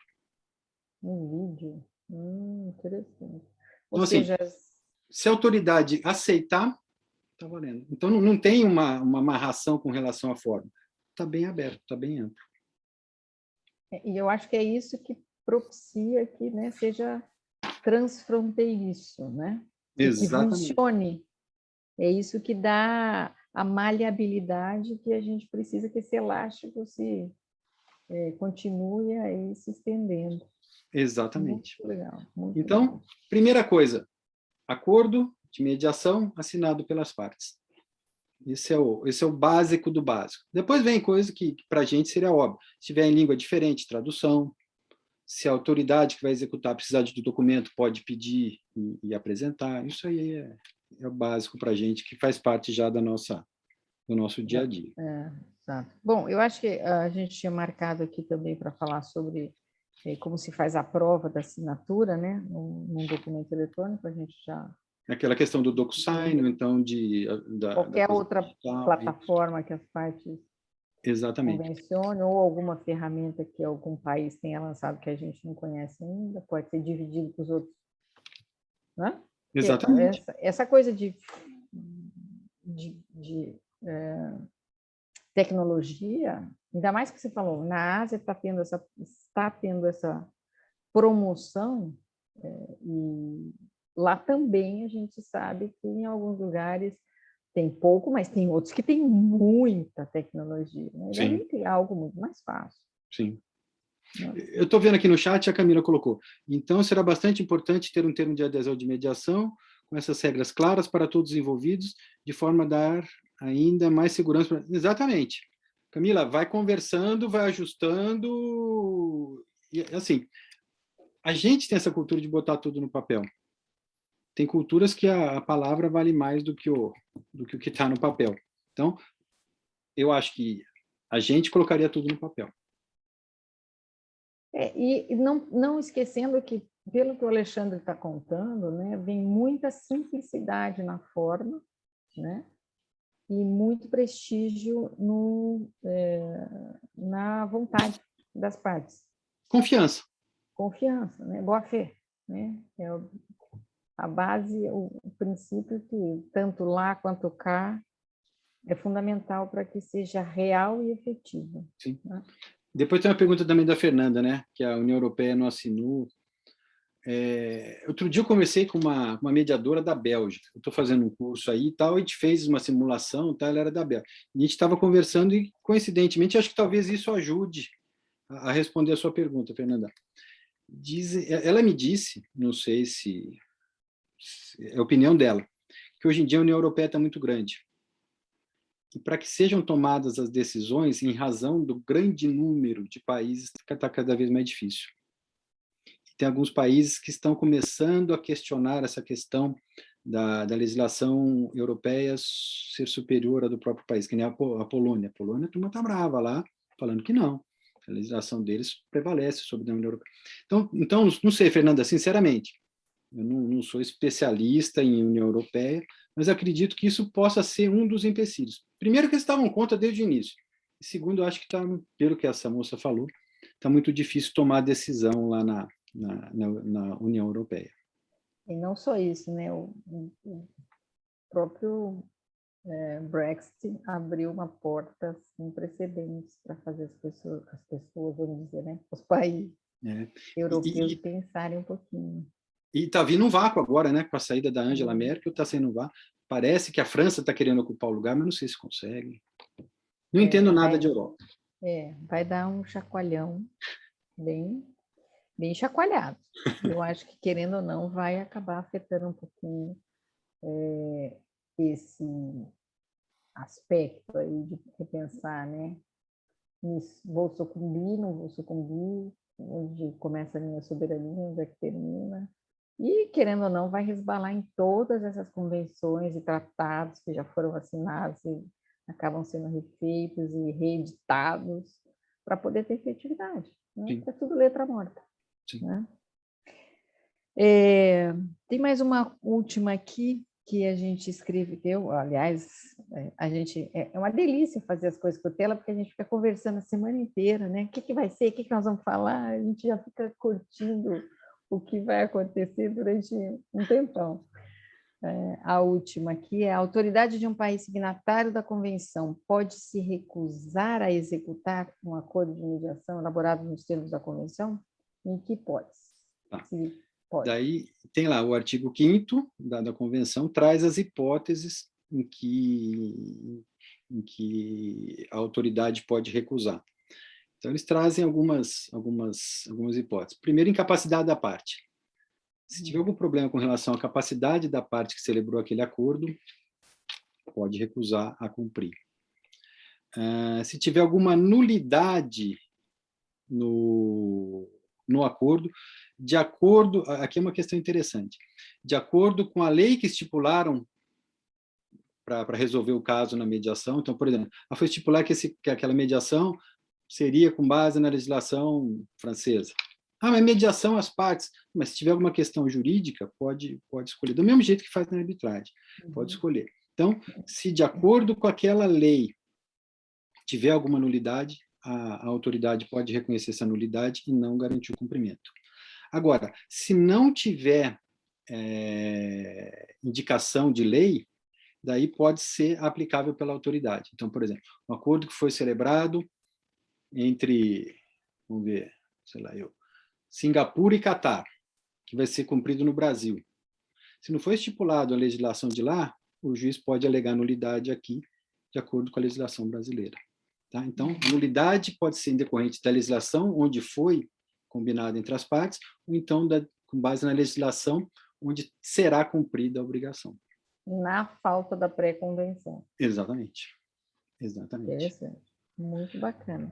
Um vídeo? Interessante. Então, seja, assim, se a autoridade aceitar, está valendo. Então, não tem uma amarração com relação à forma. Está bem aberto, está bem amplo. E eu acho que é isso que propicia que, né, seja transfronteiriço, né? Exatamente. Que funcione. É isso que dá a maleabilidade que a gente precisa, que esse elástico continue aí se estendendo. Exatamente. Muito legal. Então, legal. Primeira coisa, acordo de mediação assinado pelas partes. Esse é o básico do básico. Depois vem coisa que para a gente seria óbvio. Se tiver em língua diferente, tradução. Se a autoridade que vai executar precisar de documento, pode pedir e apresentar. Isso aí é o básico para a gente, que faz parte já do nosso dia a dia. Exato. Bom, eu acho que a gente tinha marcado aqui também para falar sobre como se faz a prova da assinatura, né, num documento eletrônico, a gente já... Aquela questão do DocuSign, então qualquer outra plataforma que as partes convencionem, ou alguma ferramenta que algum país tenha lançado que a gente não conhece ainda, pode ser dividido com os outros, né? Exatamente. Essa coisa de tecnologia, ainda mais que você falou, na Ásia está tendo essa promoção, e lá também a gente sabe que em alguns lugares tem pouco, mas tem outros que tem muita tecnologia. Né? Devem ter algo muito mais fácil. Sim. Eu estou vendo aqui no chat, a Camila colocou. Então, será bastante importante ter um termo de adesão de mediação, com essas regras claras para todos os envolvidos, de forma a dar ainda mais segurança. Exatamente. Camila, vai conversando, vai ajustando. E, assim, a gente tem essa cultura de botar tudo no papel. Tem culturas que a palavra vale mais do que o que está no papel. Então, eu acho que a gente colocaria tudo no papel. E não esquecendo que, pelo que o Alexandre está contando, né, vem muita simplicidade na forma, né, e muito prestígio na vontade das partes. Confiança. Confiança, né, boa-fé. Né, a base, o princípio que tanto lá quanto cá é fundamental para que seja real e efetivo. Sim. Né? Depois tem uma pergunta também da Fernanda, né? Que a União Europeia não assinou. Outro dia eu conversei com uma mediadora da Bélgica. Eu estou fazendo um curso aí e tal, a gente fez uma simulação, tá? Ela era da Bélgica. E a gente estava conversando e, coincidentemente, acho que talvez isso ajude a responder a sua pergunta, Fernanda. Ela me disse, não sei se é a opinião dela, que hoje em dia a União Europeia está muito grande. E para que sejam tomadas as decisões, em razão do grande número de países, está cada vez mais difícil. Tem alguns países que estão começando a questionar essa questão da legislação europeia ser superior à do próprio país, que nem a Polônia. A Polônia, a turma está brava lá, falando que não. A legislação deles prevalece sobre a União Europeia. Então não sei, Fernanda, sinceramente, eu não sou especialista em União Europeia, mas acredito que isso possa ser um dos empecilhos. Primeiro, que eles estavam contra desde o início. E segundo, eu acho que está, pelo que essa moça falou, está muito difícil tomar decisão lá na União Europeia. E não só isso, né? O próprio Brexit abriu uma porta sem precedentes para fazer as pessoas, vamos dizer, né? Os países europeus pensarem um pouquinho. E está vindo um vácuo agora, né? Com a saída da Angela Merkel, está sendo um vácuo. Parece que a França está querendo ocupar o lugar, mas não sei se consegue. Não entendo nada de Europa. Vai dar um chacoalhão bem chacoalhado. Eu acho que, querendo ou não, vai acabar afetando um pouquinho esse aspecto aí de repensar, né? Isso, vou sucumbir, não vou sucumbir, onde começa a minha soberania, onde é que termina. E, querendo ou não, vai resbalar em todas essas convenções e tratados que já foram assinados e acabam sendo refeitos e reeditados para poder ter efetividade. Né? É tudo letra morta. Né? Tem mais uma última aqui que a gente escreveu, aliás, é uma delícia fazer as coisas por tela, porque a gente fica conversando a semana inteira, né? O que vai ser, o que nós vamos falar, a gente já fica curtindo o que vai acontecer durante um tempão. A última aqui é: a autoridade de um país signatário da convenção pode se recusar a executar um acordo de mediação elaborado nos termos da convenção? Em que hipótese? Pode. Daí tem lá o artigo 5º da convenção, traz as hipóteses em que a autoridade pode recusar. Então, eles trazem algumas hipóteses. Primeiro, incapacidade da parte. Se tiver algum problema com relação à capacidade da parte que celebrou aquele acordo, pode recusar a cumprir. Se tiver alguma nulidade no acordo, de acordo, aqui é uma questão interessante, de acordo com a lei que estipularam para resolver o caso na mediação. Então, por exemplo, foi estipular que aquela mediação seria com base na legislação francesa. Mas mediação as partes, mas se tiver alguma questão jurídica, pode escolher, do mesmo jeito que faz na arbitragem, pode escolher. Então, se de acordo com aquela lei tiver alguma nulidade, a autoridade pode reconhecer essa nulidade e não garantir o cumprimento. Agora, se não tiver indicação de lei, daí pode ser aplicável pela autoridade. Então, por exemplo, um acordo que foi celebrado entre, vamos ver, Singapura e Catar, que vai ser cumprido no Brasil. Se não for estipulado a legislação de lá, o juiz pode alegar nulidade aqui, de acordo com a legislação brasileira. Tá? Então, nulidade pode ser decorrente da legislação onde foi combinado entre as partes, ou então com base na legislação onde será cumprida a obrigação. Na falta da pré-convenção. Exatamente. Interessante. Muito bacana.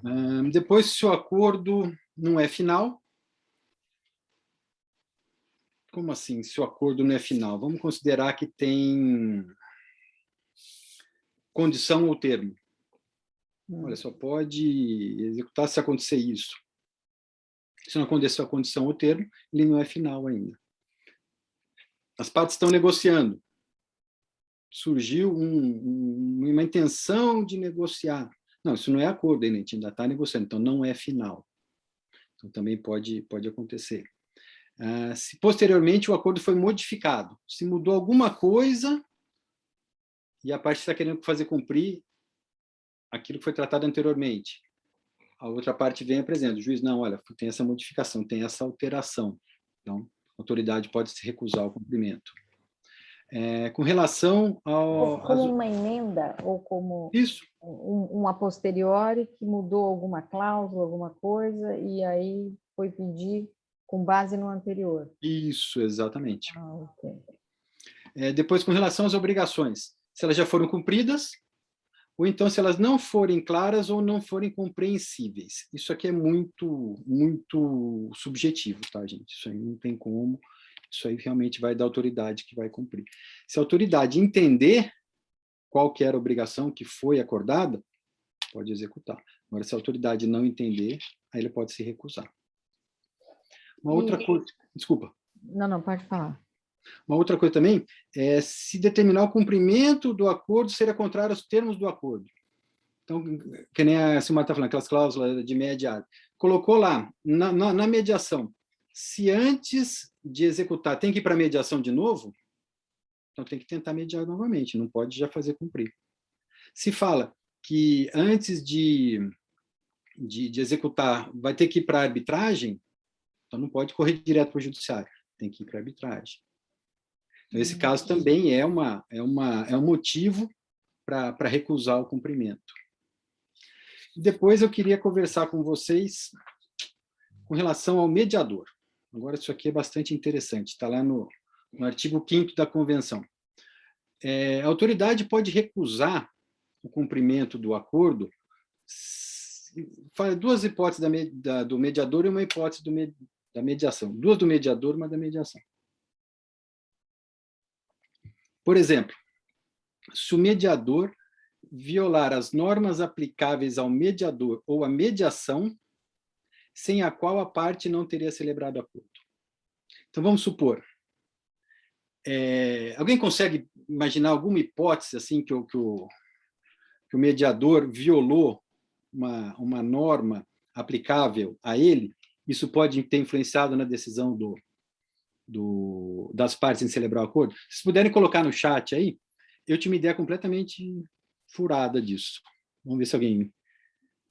Depois, se o acordo não é final... Como assim, se o acordo não é final? Vamos considerar que tem condição ou termo. Olha, só pode executar se acontecer isso. Se não acontecer a condição ou termo, ele não é final ainda. As partes estão negociando. Surgiu uma intenção de negociar. Não, isso não é acordo, a gente ainda está negociando, então não é final. Então também pode acontecer. Se posteriormente o acordo foi modificado, se mudou alguma coisa e a parte está querendo fazer cumprir aquilo que foi tratado anteriormente, a outra parte vem e apresenta, o juiz, não, olha, tem essa modificação, tem essa alteração, então a autoridade pode se recusar ao cumprimento. Com relação ao... Como uma emenda ou como Isso. A posteriori que mudou alguma cláusula, alguma coisa, e aí foi pedir com base no anterior. Isso, exatamente. Okay. Depois, com relação às obrigações, se elas já foram cumpridas, ou então se elas não forem claras ou não forem compreensíveis. Isso aqui é muito, muito subjetivo, tá, gente? Isso aí não tem como, isso aí realmente vai da autoridade que vai cumprir. Se a autoridade entender qual que era a obrigação que foi acordada, pode executar. Agora, se a autoridade não entender, aí ele pode se recusar. Uma outra coisa... Desculpa. Não, pode falar. Uma outra coisa também é se determinar o cumprimento do acordo seria contrário aos termos do acordo. Então, que nem a Silmar está falando, aquelas cláusulas de mediar. Colocou lá, na mediação, se antes de executar tem que ir para a mediação de novo, então tem que tentar mediar novamente, não pode já fazer cumprir. Se fala que antes de executar vai ter que ir para a arbitragem, então não pode correr direto para o judiciário, tem que ir para a arbitragem. Então, esse caso também é um motivo para recusar o cumprimento. Depois eu queria conversar com vocês com relação ao mediador. Agora, isso aqui é bastante interessante, está lá no artigo 5º da Convenção. A autoridade pode recusar o cumprimento do acordo, faz duas hipóteses do mediador e uma hipótese da mediação. Duas do mediador e uma da mediação. Por exemplo, se o mediador violar as normas aplicáveis ao mediador ou à mediação, sem a qual a parte não teria celebrado acordo. Então, vamos supor, alguém consegue imaginar alguma hipótese assim que o mediador violou uma norma aplicável a ele? Isso pode ter influenciado na decisão das partes em celebrar o acordo? Se puderem colocar no chat aí, eu tinha uma ideia completamente furada disso. Vamos ver se alguém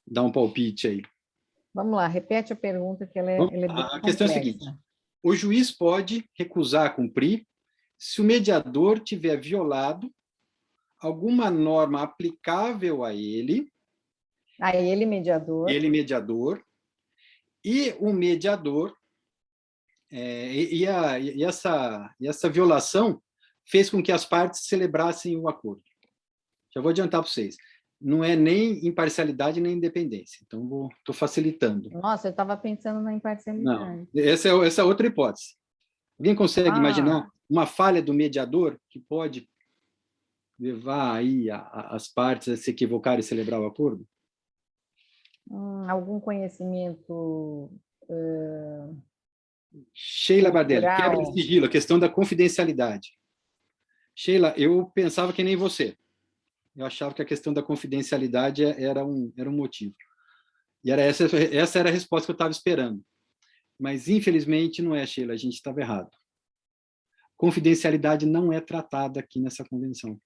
dá um palpite aí. Vamos lá, repete a pergunta, que ela é bem A questão é a seguinte: o juiz pode recusar cumprir se o mediador tiver violado alguma norma aplicável a ele, mediador, e o mediador, essa violação fez com que as partes celebrassem o acordo. Já vou adiantar para vocês. Não é nem imparcialidade nem independência. Então, estou facilitando. Nossa, eu estava pensando na imparcialidade. Não, essa é outra hipótese. Alguém consegue imaginar uma falha do mediador que pode levar aí as partes a se equivocarem e celebrar o acordo? Algum conhecimento... Sheila Bardelli, quebra de sigilo, a questão da confidencialidade. Sheila, eu pensava que nem você. Eu achava que a questão da confidencialidade era um motivo. E essa era a resposta que eu estava esperando. Mas, infelizmente, não é, Sheila, a gente estava errado. Confidencialidade não é tratada aqui nessa convenção.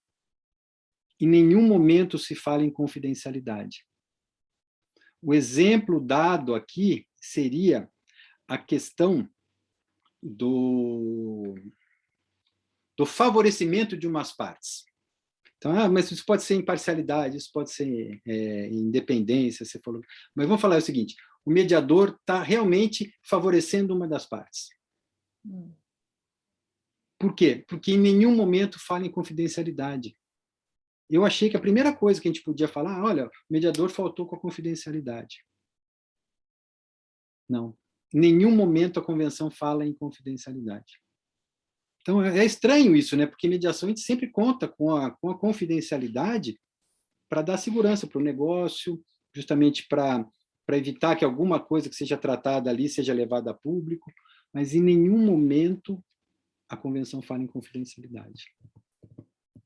Em nenhum momento se fala em confidencialidade. O exemplo dado aqui seria a questão do favorecimento de umas partes. Então, mas isso pode ser imparcialidade, isso pode ser independência, você falou. Mas vamos falar o seguinte: o mediador está realmente favorecendo uma das partes. Por quê? Porque em nenhum momento fala em confidencialidade. eu achei que a primeira coisa que a gente podia falar, olha, o mediador faltou com a confidencialidade. Não. Em nenhum momento a convenção fala em confidencialidade. Então, é estranho isso, né? Porque mediação a gente sempre conta com a confidencialidade para dar segurança para o negócio, justamente para evitar que alguma coisa que seja tratada ali seja levada a público, mas em nenhum momento a convenção fala em confidencialidade.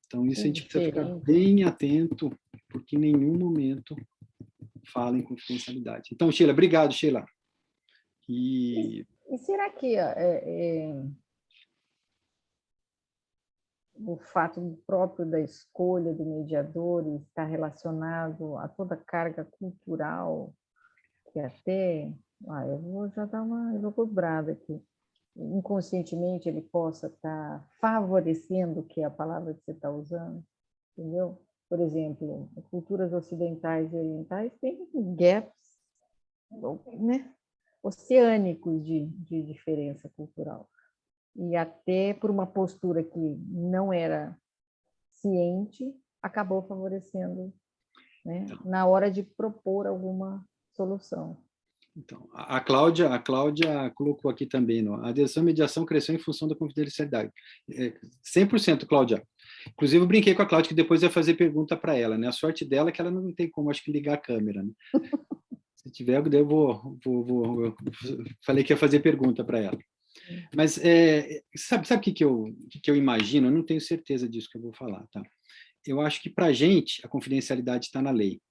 Então, isso a gente precisa ficar bem atento, porque em nenhum momento fala em confidencialidade. Então, Sheila, obrigado, Sheila. E será que o fato próprio da escolha do mediador está relacionado a toda a carga cultural, que até, eu vou já dar uma elucubrada aqui, inconscientemente ele possa estar favorecendo o que é a palavra que você está usando, entendeu? Por exemplo, culturas ocidentais e orientais têm gaps, né, oceânicos de diferença cultural. E até por uma postura que não era ciente, acabou favorecendo, né, na hora de propor alguma solução. Então, a Cláudia colocou aqui também, a adesão à mediação cresceu em função da confidencialidade. 100%, Cláudia. Inclusive, eu brinquei com a Cláudia que depois ia fazer pergunta para ela, né? A sorte dela é que ela não tem como, acho que, ligar a câmera, né? Se tiver, eu vou falei que ia fazer pergunta para ela. Mas sabe o que eu imagino? Eu não tenho certeza disso que eu vou falar, tá? Eu acho que, para a gente, a confidencialidade está na lei.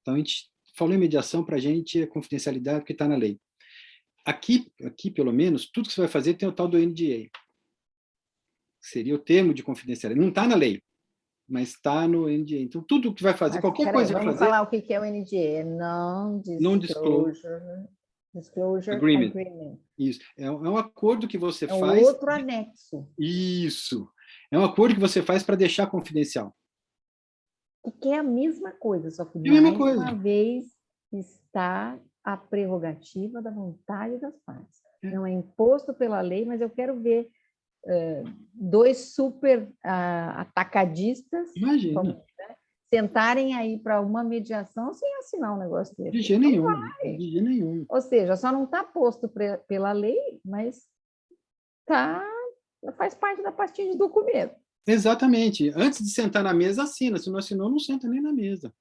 Então, a gente falou em mediação, para a gente é confidencialidade porque está na lei. Aqui, pelo menos, tudo que você vai fazer tem o tal do NDA. Seria o termo de confidencialidade. Não está na lei, mas está no NDA. Então, tudo que vai fazer, qualquer coisa que vai vamos fazer... falar o que é o NDA. É Non-Disclosure Agreement. Isso. É um acordo que você faz... É um outro anexo. Isso. É um acordo que você faz para deixar confidencial. Que é a mesma coisa, só que uma vez está a prerrogativa da vontade das partes. Não é imposto pela lei, mas eu quero ver dois super atacadistas sentarem aí para uma mediação sem assinar um negócio desse. De jeito nenhum. Ou seja, só não está posto pela lei, mas faz parte da pastinha de documento. Exatamente. Antes de sentar na mesa, assina. Se não assinou, não senta nem na mesa.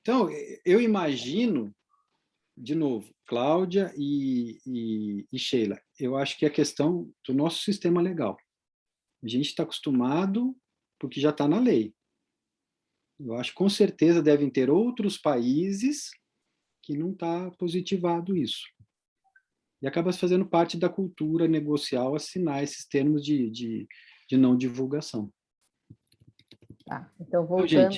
Então, eu imagino, de novo, Cláudia e Sheila, eu acho que é a questão do nosso sistema legal. A gente está acostumado porque já está na lei. Eu acho que, com certeza, devem ter outros países que não está positivado isso. E acaba fazendo parte da cultura negocial assinar esses termos de não divulgação. Tá, então, voltando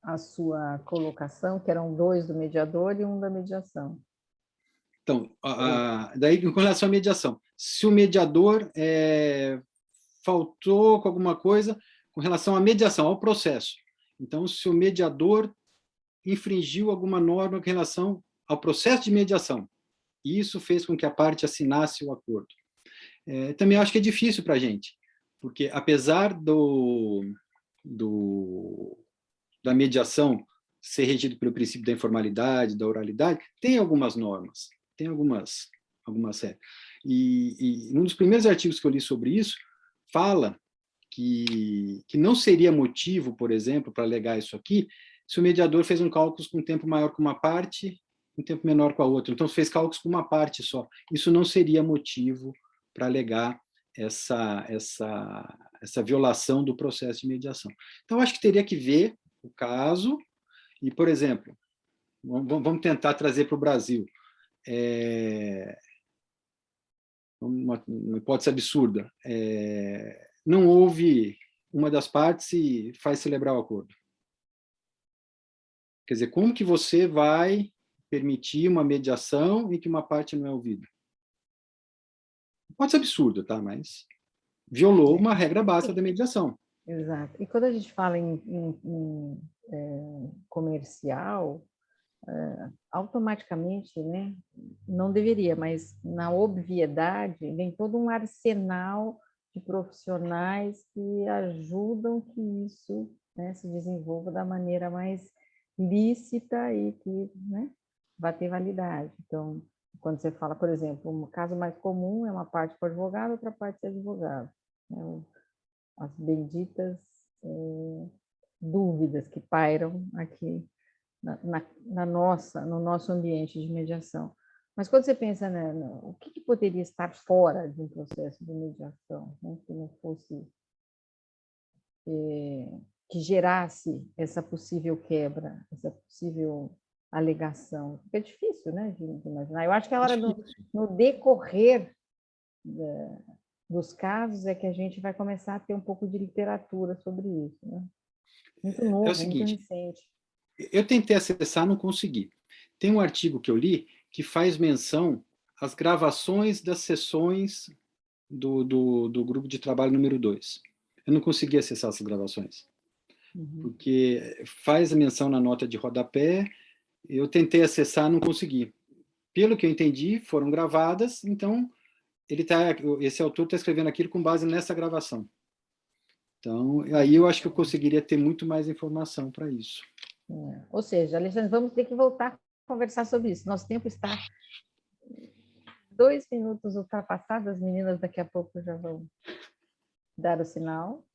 à sua colocação, que eram 2 do mediador e 1 da mediação. Então, daí, com relação à mediação, se o mediador faltou com alguma coisa com relação à mediação, ao processo. Então, se o mediador infringiu alguma norma com relação ao processo de mediação, e isso fez com que a parte assinasse o acordo. Também acho que é difícil para a gente, porque apesar da mediação ser regido pelo princípio da informalidade, da oralidade, tem algumas normas, tem algumas regras. E um dos primeiros artigos que eu li sobre isso fala que não seria motivo, por exemplo, para alegar isso aqui, se o mediador fez um cálculo com um tempo maior com uma parte, um tempo menor com a outra. Então, se fez cálculos com uma parte só. Isso não seria motivo para alegar essa violação do processo de mediação. Então, acho que teria que ver o caso e, por exemplo, vamos tentar trazer para o Brasil uma hipótese absurda. Não houve uma das partes e faz celebrar o acordo. Quer dizer, como que você vai permitir uma mediação em que uma parte não é ouvida? Pode ser absurdo, tá? Mas violou uma regra básica da mediação. Exato. E quando a gente fala em comercial, automaticamente, né, não deveria, mas na obviedade, vem todo um arsenal de profissionais que ajudam que isso, né, se desenvolva da maneira mais lícita e que, né, vai ter validade. Então, quando você fala, por exemplo, um caso mais comum é uma parte para o advogado, outra parte para o advogado, né? As benditas dúvidas que pairam aqui no nosso ambiente de mediação. Mas quando você pensa, né, o que poderia estar fora de um processo de mediação, né, que não fosse, que gerasse essa possível quebra, essa possível alegação? Porque é difícil, né, de imaginar. Eu acho que a hora no decorrer dos casos é que a gente vai começar a ter um pouco de literatura sobre isso, né? Muito novo, É o seguinte, muito recente. Eu tentei acessar, não consegui. Tem um artigo que eu li que faz menção às gravações das sessões do grupo de trabalho número 2. Eu não consegui acessar essas gravações, porque faz a menção na nota de rodapé, eu tentei acessar, não consegui. Pelo que eu entendi, foram gravadas, então esse autor está escrevendo aquilo com base nessa gravação. Então, aí eu acho que eu conseguiria ter muito mais informação para isso. Ou seja, Alexandre, vamos ter que voltar a conversar sobre isso. Nosso tempo está 2 minutos ultrapassado, as meninas daqui a pouco já vão dar o sinal.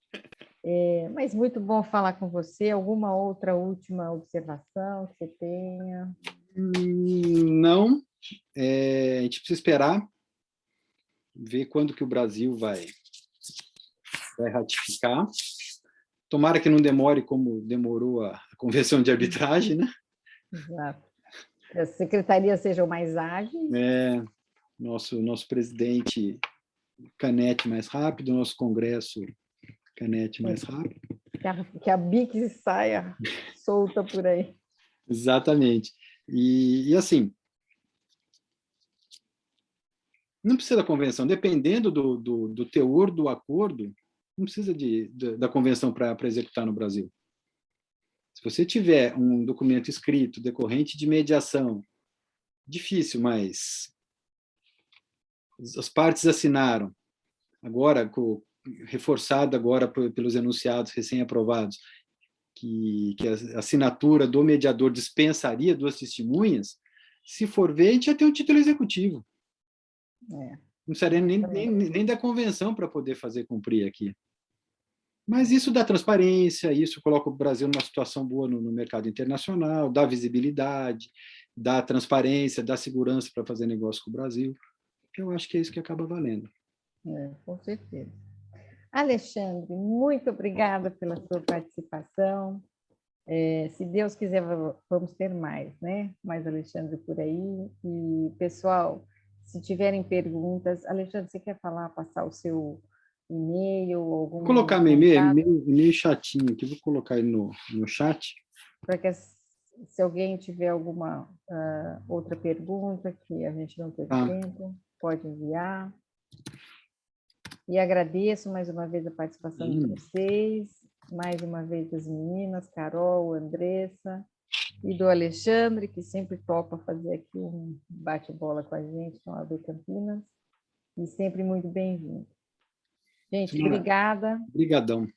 Mas muito bom falar com você. Alguma outra última observação que você tenha? Não. A gente precisa esperar, ver quando que o Brasil vai ratificar. Tomara que não demore como demorou a convenção de arbitragem, né? Exato. Que as secretarias sejam mais ágeis. Nosso presidente canete mais rápido, nosso Congresso canete mais rápido. Que a BIC saia solta por aí. Exatamente. E assim, não precisa da convenção. Dependendo do teor do acordo, não precisa da convenção para executar no Brasil. Se você tiver um documento escrito decorrente de mediação, difícil, mas as partes assinaram, agora, reforçado agora pelos enunciados recém-aprovados, que a assinatura do mediador dispensaria 2 testemunhas, se for ver, a gente já tem um título executivo. Não precisaria nem da convenção para poder fazer cumprir aqui. Mas isso dá transparência, isso coloca o Brasil numa situação boa no mercado internacional, dá visibilidade, dá transparência, dá segurança para fazer negócio com o Brasil. Eu acho que é isso que acaba valendo. Com certeza. Alexandre, muito obrigada pela sua participação. Se Deus quiser, vamos ter mais, né? Mais Alexandre por aí. E, pessoal, se tiverem perguntas, Alexandre, você quer passar o seu e-mail? Vou colocar meu e-mail chatinho aqui, vou colocar ele no chat. Para que, se alguém tiver alguma outra pergunta que a gente não teve tempo, pode enviar. E agradeço mais uma vez a participação de vocês, mais uma vez das meninas, Carol, Andressa, e do Alexandre, que sempre topa fazer aqui um bate-bola com a gente no AB Campinas, e sempre muito bem-vindo. Gente, obrigada. Obrigadão.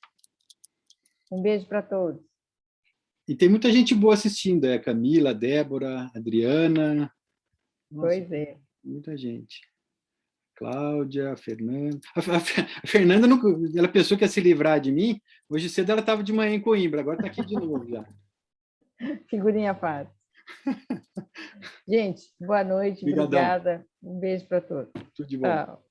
Um beijo para todos. E tem muita gente boa assistindo, Camila, Débora, Adriana. Nossa, pois é. Muita gente. Cláudia, Fernanda. A Fernanda, ela pensou que ia se livrar de mim. Hoje cedo ela estava de manhã em Coimbra, agora está aqui de novo já. Figurinha fácil. Gente, boa noite, obrigada. Um beijo para todos. Tudo de bom. Tchau.